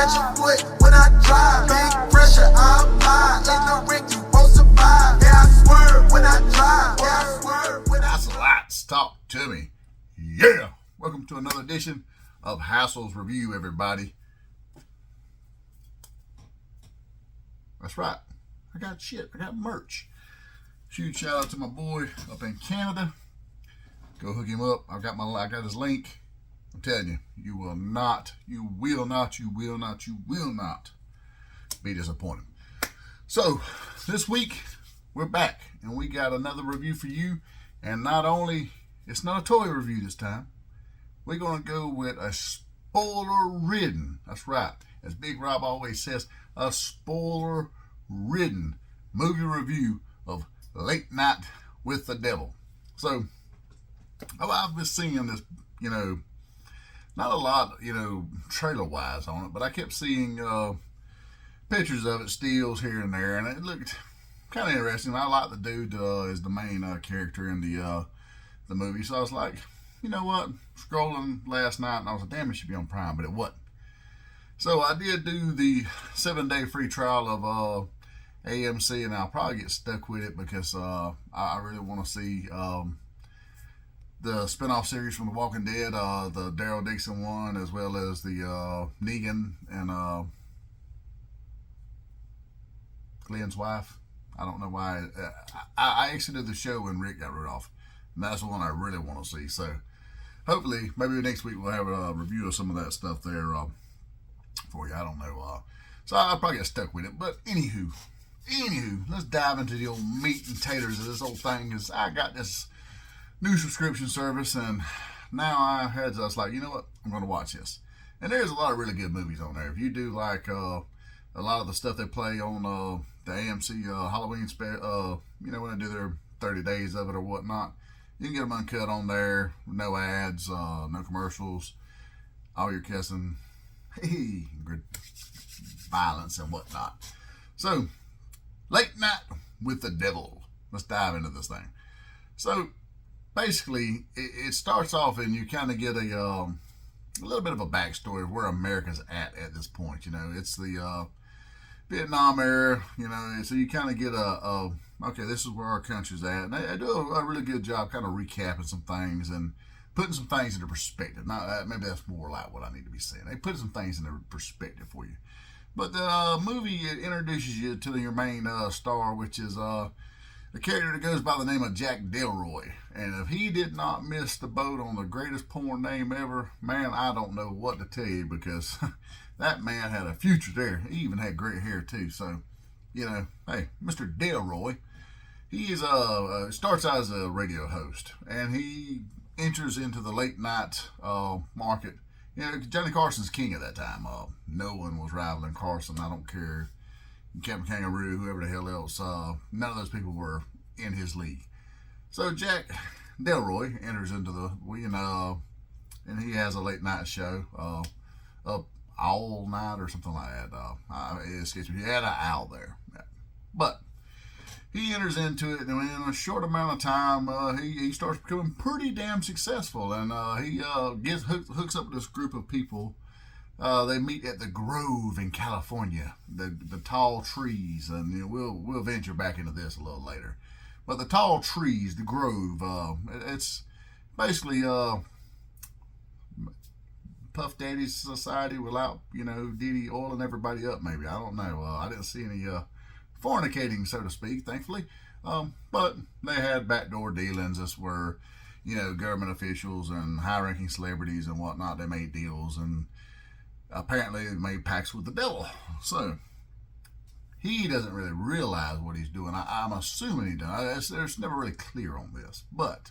catch a foot when I drive. Big pressure, I apply. In the ring, you won't survive. Yeah, I swerve when I drive. Yeah, I swerve when I That's a lot. Talk to me. Yeah. Welcome to another edition of Hassel's Review, everybody. That's right. I got shit. I got merch. Huge shout out to my boy up in Canada. Go hook him up. I got his link. I'm telling you, you will not be disappointed. So, this week, we're back, and we got another review for you. And not only, it's not a toy review this time. We're going to go with a spoiler-ridden, that's right, as Big Rob always says, a spoiler-ridden movie review of Late Night with the Devil. So, I've been seeing this, not a lot, trailer-wise on it, but I kept seeing pictures of it, stills here and there, and it looked kind of interesting. I like the dude is the main character in the movie, so I was like, you know what, scrolling last night, and I was like, damn, it should be on Prime, but it wasn't. So I did do the 7-day free trial of AMC, and I'll probably get stuck with it because I really want to see the spinoff series from The Walking Dead, the Daryl Dixon one, as well as the Negan and Glenn's wife. I don't know why. I exited the show when Rick got rid off, and that's the one I really want to see. So hopefully, maybe next week we'll have a review of some of that stuff there for you. I don't know. So I'll probably get stuck with it. But anywho, let's dive into the old meat and taters of this whole thing. Because I got this new subscription service, and now I was like, you know what, I'm going to watch this. And there's a lot of really good movies on there. If you do like a lot of the stuff they play on the AMC Halloween when they do their 30 days of it or whatnot, you can get them uncut on there, no ads, no commercials, all your cussing, violence and whatnot. So, Late Night with the Devil. Let's dive into this thing. So, basically, it starts off and you kind of get a little bit of a backstory of where America's at this point. It's the Vietnam era, so you kind of get okay, this is where our country's at. And they do a really good job kind of recapping some things and putting some things into perspective. Now, maybe that's more like what I need to be saying. They put some things into perspective for you. But the movie, it introduces you to your main star, which is the character that goes by the name of Jack Delroy. And if he did not miss the boat on the greatest porn name ever, man, I don't know what to tell you, because that man had a future there. He even had great hair too. So, hey, Mr. Delroy, he is starts out as a radio host, and he enters into the late night market. Johnny Carson's king at that time. No one was rivaling Carson. I don't care. Captain Kangaroo, whoever the hell else, none of those people were in his league. So Jack Delroy enters into and he has a late night show, up all night or something like that. It escapes me. He had an owl there, but he enters into it, and in a short amount of time, he starts becoming pretty damn successful, and he hooks up with this group of people. They meet at the Grove in California, the tall trees, and we'll venture back into this a little later. But the tall trees, the Grove, it's basically Puff Daddy's society without Diddy oiling everybody up. Maybe, I don't know. I didn't see any fornicating, so to speak, thankfully. But they had backdoor dealings. This were government officials and high-ranking celebrities and whatnot. They made deals, and apparently they made pacts with the devil. So he doesn't really realize what he's doing. I'm assuming he does. There's never really clear on this. But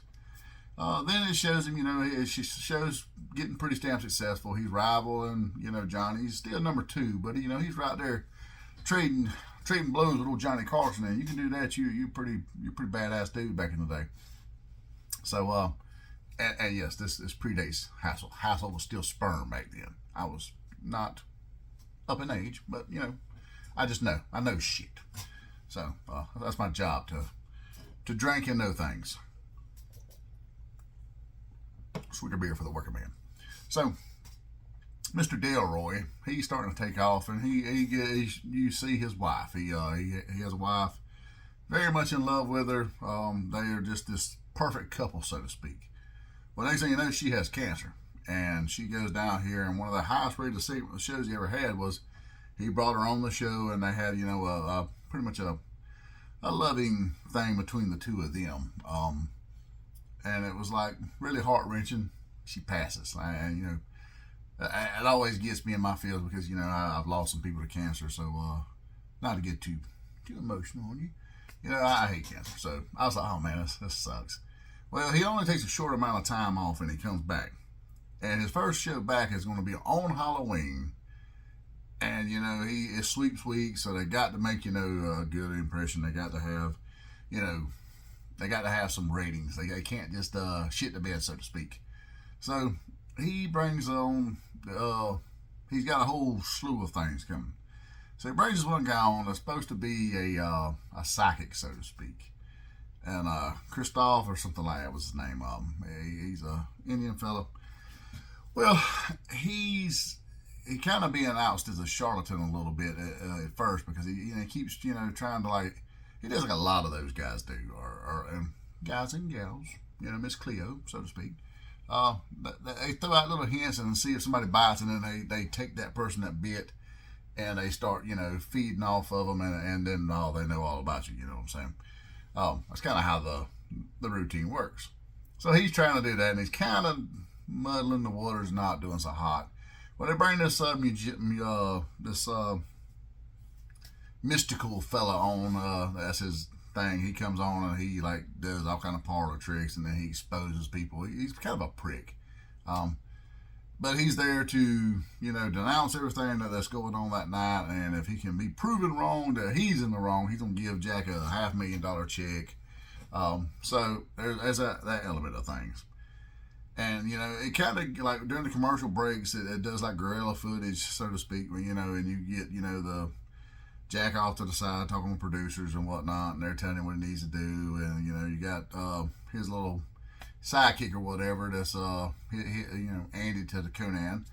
then it shows him, it shows getting pretty damn successful. He's rivaling, Johnny. He's still number 2, but he's right there trading blows with old Johnny Carson. And you can do that. You're pretty badass dude back in the day. So and yes, this predates Hassel. Hassel was still sperm back then. I was not up in age, but I just know. I know shit. So that's my job, to drink and know things. Swig of beer for the working man. So Mr. Delroy, he's starting to take off, and you see his wife. He has a wife, very much in love with her. They are just this perfect couple, so to speak. Well, next thing you know, she has cancer, and she goes down here. And one of the highest rated shows he ever had was he brought her on the show, and they had pretty much a loving thing between the two of them. And it was like really heart wrenching. She passes, and it always gets me in my feels because I've lost some people to cancer. So not to get too emotional on you, I hate cancer. So I was like, oh man, this sucks. Well, he only takes a short amount of time off, and he comes back. And his first show back is going to be on Halloween. And it's sweeps week, so they got to make a good impression. They got to have, they got to have some ratings. They can't just shit the bed, so to speak. So he brings on. He's got a whole slew of things coming. So he brings this one guy on that's supposed to be a psychic, so to speak. And Christoph or something like that was his name. He's a Indian fellow. Well, he kind of being ousted as a charlatan a little bit at first because he keeps trying to he does like a lot of those guys do, or guys and gals, Miss Cleo, so to speak. They throw out little hints and see if somebody bites, and then they take that person that bit and they start feeding off of them, and then they know all about you. You know what I'm saying? That's kind of how the routine works. So he's trying to do that, and he's kind of muddling the waters, not doing so hot. Well, they bring this mystical fella on. That's his thing. He comes on and he does all kind of parlor tricks, and then he exposes people. He's kind of a prick, but he's there to denounce everything that's going on that night. And if he can be proven wrong that he's in the wrong, he's gonna give Jack a $500,000 check. So there's that element of things. And it kind of during the commercial breaks, it does like guerrilla footage, so to speak. And you get the Jack off to the side talking with producers and whatnot, and they're telling him what he needs to do. And you got his little sidekick or whatever. That's Andy to the Conan.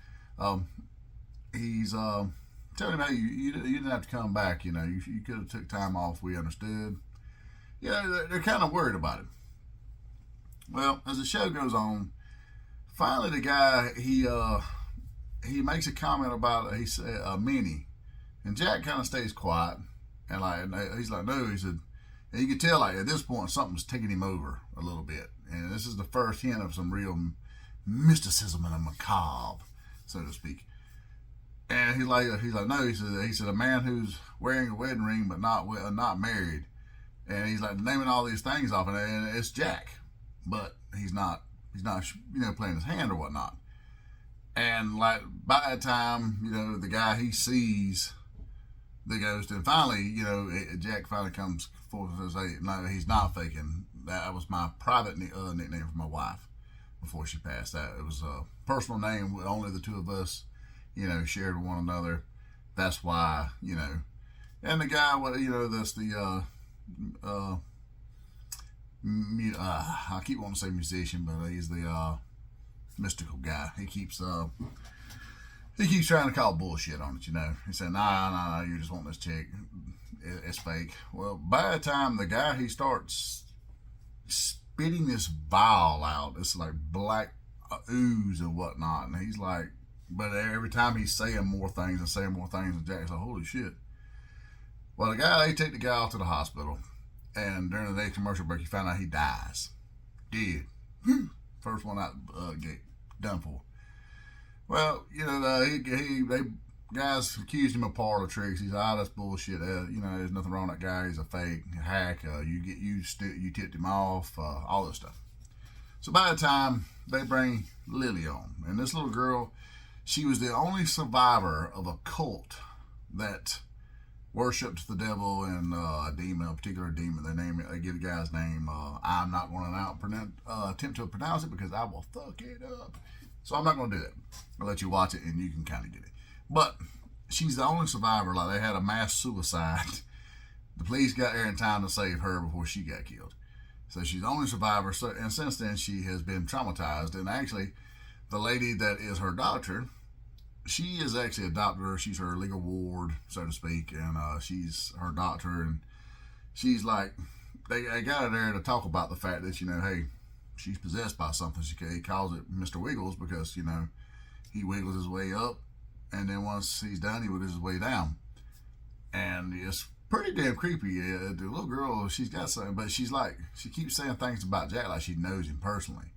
He's telling him, hey, you didn't have to come back. You could have took time off. We understood. They're kind of worried about it. Well, as the show goes on, finally, the guy he makes a comment about he said Minnie, and Jack kind of stays quiet, and he's like, no, he said, and you can tell at this point something's taking him over a little bit, and this is the first hint of some real mysticism and a macabre, so to speak. And he's like no, he said a man who's wearing a wedding ring but not married, and he's naming all these things off, and it's Jack, but he's not playing his hand or whatnot. And by that time, the guy, he sees the ghost, and finally, Jack finally comes forth and says, hey, no, he's not faking. That was my private nickname for my wife before she passed. That it was a personal name only the two of us, shared with one another. That's why, and the guy, that's the I keep wanting to say musician, but he's the mystical guy. He keeps trying to call bullshit on it. He said, nah, you just want this chick. It's fake. Well, by the time the guy, he starts spitting this vial out, it's like black ooze and whatnot, and he's like, but every time he's saying more things, and Jack's like, holy shit. Well, they take the guy off to the hospital. And during the next commercial break, you found out he dies. Dead. First one out get done for. Well, they guys accused him of parlor tricks. He's like, that's bullshit. There's nothing wrong with that guy. He's a fake hack. You tipped him off. All this stuff. So by the time they bring Lily on, and this little girl, she was the only survivor of a cult that worshipped the devil and a demon, a particular demon. They give the guy's name. I'm not going to attempt to pronounce it because I will fuck it up. So I'm not going to do that. I'll let you watch it and you can kind of get it. But she's the only survivor. They had a mass suicide. The police got there in time to save her before she got killed. So she's the only survivor. So, and since then she has been traumatized. And actually, the lady that is her doctor, she is actually adopted her. She's her legal ward, so to speak, and she's her doctor. And she's like, they got her there to talk about the fact that, hey, she's possessed by something. He calls it Mr. Wiggles because, he wiggles his way up, and then once he's done, he wiggles his way down. And it's pretty damn creepy. The little girl, she's got something, but she keeps saying things about Jack like she knows him personally.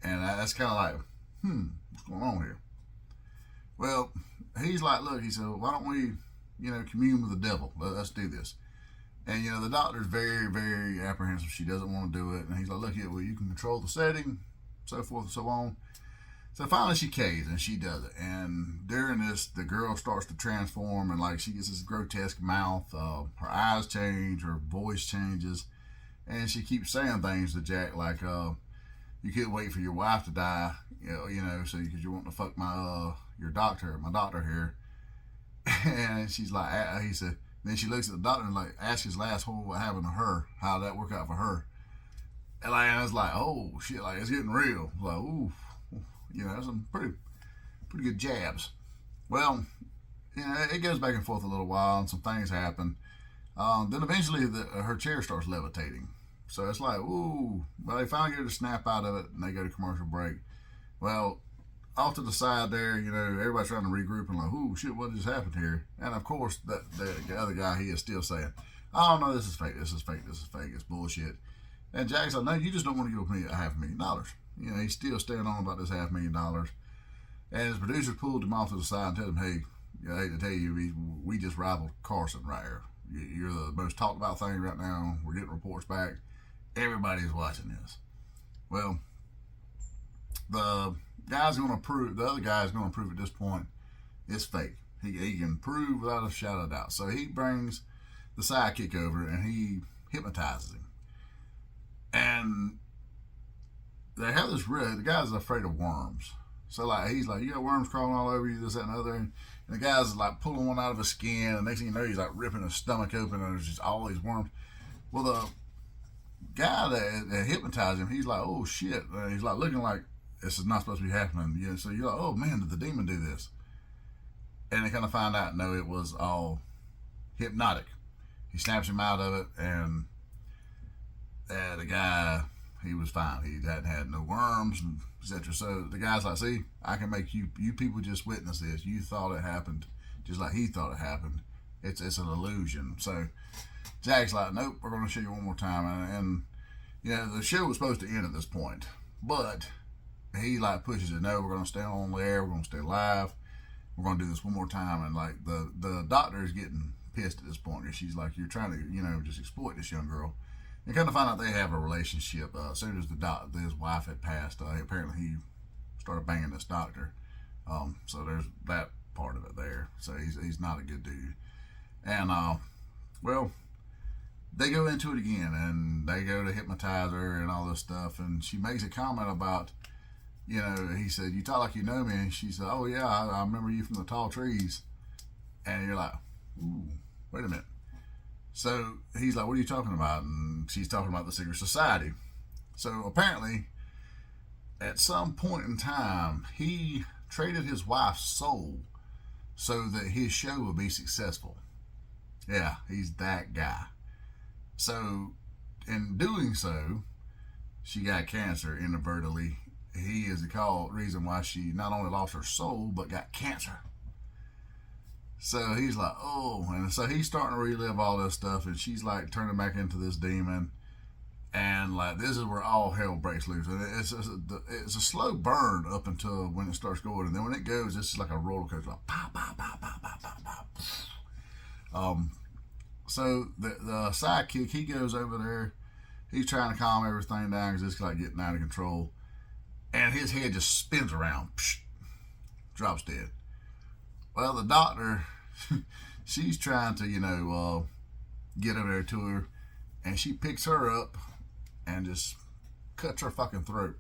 And that's kind of like, what's going on here? Well, he's like, look, he said, why don't we, commune with the devil? Let's do this. And, the doctor's very, very apprehensive. She doesn't want to do it. And he's like, look, well, you can control the setting, so forth and so on. So finally she caves and she does it. And during this, the girl starts to transform and she gets this grotesque mouth. Her eyes change, her voice changes. And she keeps saying things to Jack like, you couldn't wait for your wife to die, so because you want to fuck my doctor here. And she's like, he said, then she looks at the doctor and asks his last what happened to her, how did that work out for her? And I was like, oh shit, it's getting real. Like, ooh, some pretty good jabs. Well, it goes back and forth a little while, and some things happen. Then eventually her chair starts levitating. So it's like, ooh, but they finally get her to snap out of it, and they go to commercial break. Well, off to the side there, everybody's trying to regroup and like, ooh, shit, what just happened here? And of course, the other guy, he is still saying, oh, no, this is fake, it's bullshit. And Jack's like, no, you just don't want to give me $500,000. He's still staying on about this $500,000. And his producers pulled him off to the side and told him, hey, I hate to tell you, we just rivaled Carson right here. You're the most talked about thing right now. We're getting reports back. Everybody's watching this. Well, the other guy's going to prove at this point it's fake. He can prove without a shadow of doubt. So he brings the sidekick over and he hypnotizes him. And they have this the guy's afraid of worms. So he's like, you got worms crawling all over you, this, that, and the other. And the guy's pulling one out of his skin, and next thing you know, he's ripping his stomach open, and there's just all these worms. Well, the guy that hypnotized him, he's like, oh shit. He's looking like this is not supposed to be happening. So you're like, oh man, did the demon do this? And they kind of find out, no, it was all hypnotic. He snaps him out of it, and the guy, he was fine. He hadn't had no worms, etc. So the guy's like, see, I can make you people just witness this. You thought it happened just like he thought it happened. It's an illusion. So Jack's like, nope, we're going to show you one more time. And the show was supposed to end at this point. But he pushes it, no, we're going to stay on the air. We're going to stay live. We're going to do this one more time. And the doctor is getting pissed at this point. She's like, you're trying to, just exploit this young girl. And kind of find out they have a relationship. As soon as his wife had passed, apparently he started banging this doctor. So there's that part of it there. So he's not a good dude. And well, they go into it again, and they go to hypnotize her and all this stuff. And she makes a comment about, he said, you talk like you know me. And she said, oh yeah, I remember you from the tall trees. And you're like, ooh, wait a minute. So he's like, what are you talking about? And she's talking about the secret society. So apparently, at some point in time, he traded his wife's soul so that his show would be successful. Yeah, he's that guy. So in doing so, she got cancer inadvertently. He is the reason why she not only lost her soul, but got cancer. So he's like, oh, and so he's starting to relive all this stuff, and she's turning back into this demon, and this is where all hell breaks loose. And it's a slow burn up until when it starts going, and then when it goes, it's just like a roller coaster, pow, pow, pow, pow, pow, pow, pow. So the sidekick, he goes over there, he's trying to calm everything down because it's getting out of control, and his head just spins around, drops dead. Well, the doctor, she's trying to, get over there to her, and she picks her up and just cuts her fucking throat,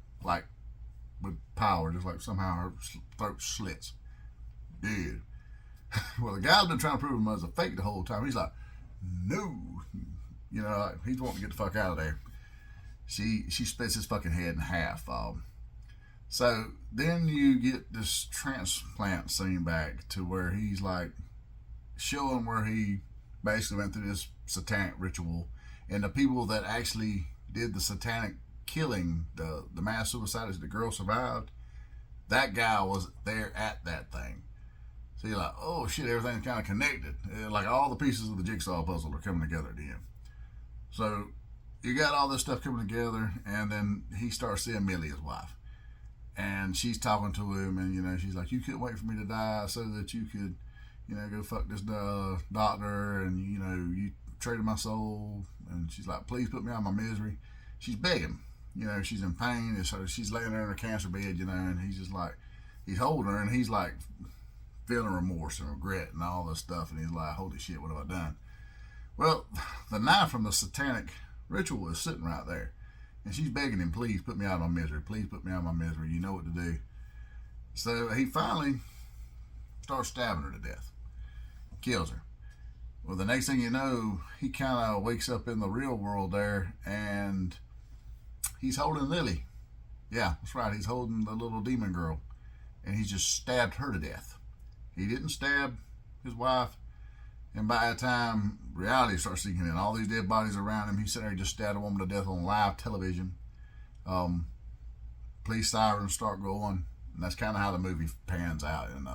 with power, just somehow her throat slits. Dude. Well, the guy's been trying to prove him as a fake the whole time. He's like, no. He's wanting to get the fuck out of there. She splits his fucking head in half. So then you get this transplant scene back to where he's like showing where he basically went through this satanic ritual, and the people that actually did the satanic killing, the mass suicide as the girl survived, that guy was there at that thing. So you're like, oh shit, everything's kind of connected. Like all the pieces of the jigsaw puzzle are coming together again. So you got all this stuff coming together, and then he starts seeing Millie, his wife. And she's talking to him, and, you know, she's like, you couldn't wait for me to die so that you could, you know, go fuck this doctor, and, you know, you traded my soul. And she's like, please put me out of my misery. She's begging. You know, she's in pain, and so she's laying there in her cancer bed, you know, and he's just like, he's holding her, and he's like feeling remorse and regret and all this stuff, and he's like, holy shit, what have I done? Well, the knife from the satanic ritual is sitting right there. And she's begging him, please put me out of my misery. Please put me out of my misery. You know what to do. So he finally starts stabbing her to death. Kills her. Well, the next thing you know, he kind of wakes up in the real world there, and he's holding Lily. Yeah, that's right. He's holding the little demon girl. And he just stabbed her to death. He didn't stab his wife. And by the time reality starts sinking in, all these dead bodies around him, he's sitting there, just stabbed a woman to death on live television. Police sirens start going, and that's kind of how the movie pans out. And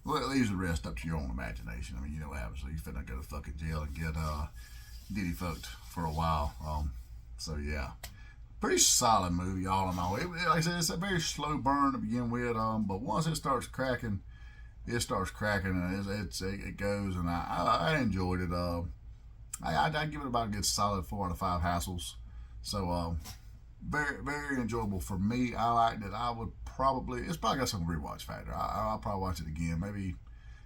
well, it leaves the rest up to your own imagination. I mean, you know what happens. So you're finna go to fucking jail and get diddy fucked for a while. So yeah, pretty solid movie all in all. Like I said, it's a very slow burn to begin with, but once it starts cracking, and it goes, and I enjoyed it. I give it about a good solid 4 out of 5 Hassels. So very, very enjoyable for me. I liked it. It's probably got some rewatch factor. I'll probably watch it again, maybe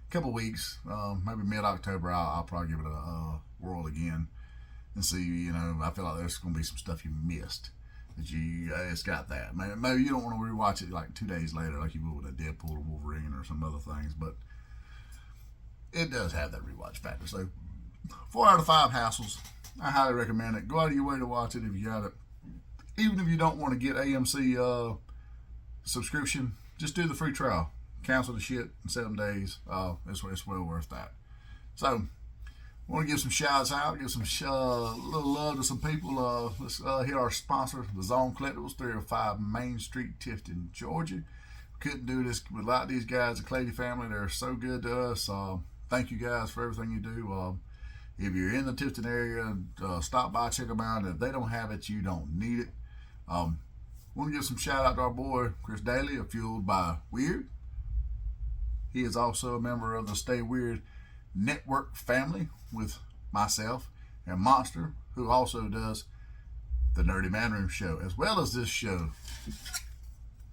a couple weeks, maybe mid-October. I'll probably give it a whirl again and see. You know, I feel like there's going to be some stuff you missed. It's got that. Maybe you don't want to rewatch it like 2 days later, like you would with a Deadpool or Wolverine or some other things, but it does have that rewatch factor. So 4 out of 5 Hassels. I highly recommend it. Go out of your way to watch it if you got it. Even if you don't want to get AMC subscription, just do the free trial. Cancel the shit in 7 days. It's well worth that. So I want to give some shouts out, give some little love to some people. Let's hit our sponsor, the Zone Collectibles, 305 Main Street, Tifton, Georgia. Couldn't do this without these guys, the Clady family. They're so good to us. Thank you guys for everything you do. If you're in the Tifton area, stop by, check them out. And if they don't have it, you don't need it. Want to give some shout out to our boy Chris Daly of Fueled by Weird. He is also a member of the Stay Weird Network family with myself and Monster, who also does the Nerdy Man Room show, as well as this show,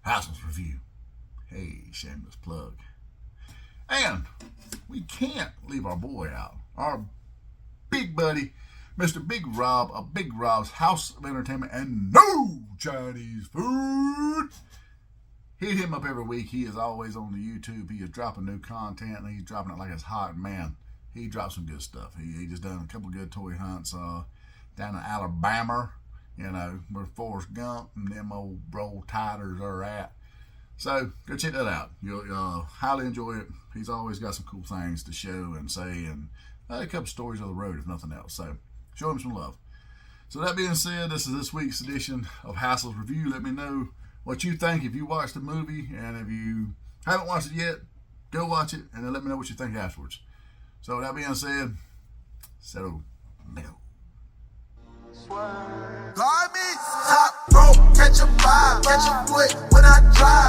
Hassel's Review. Hey, shameless plug. And we can't leave our boy out. Our big buddy, Mr. Big Rob of Big Rob's House of Entertainment and No Chinese Food. Hit him up every week. He is always on the YouTube. He is dropping new content, and he's dropping it like it's hot. Man, he drops some good stuff. He just done a couple of good toy hunts down in Alabama, you know, where Forrest Gump and them old Roll Tiders are at. So go check that out. You'll highly enjoy it. He's always got some cool things to show and say, and a couple stories of the road, if nothing else. So show him some love. So that being said, this is this week's edition of Hassel's Review. Let me know what you think if you watched the movie, and if you haven't watched it yet, go watch it, and then let me know what you think afterwards. So that being said, so no. Garbage, top rope, catch a vibe, catch a foot when I drive.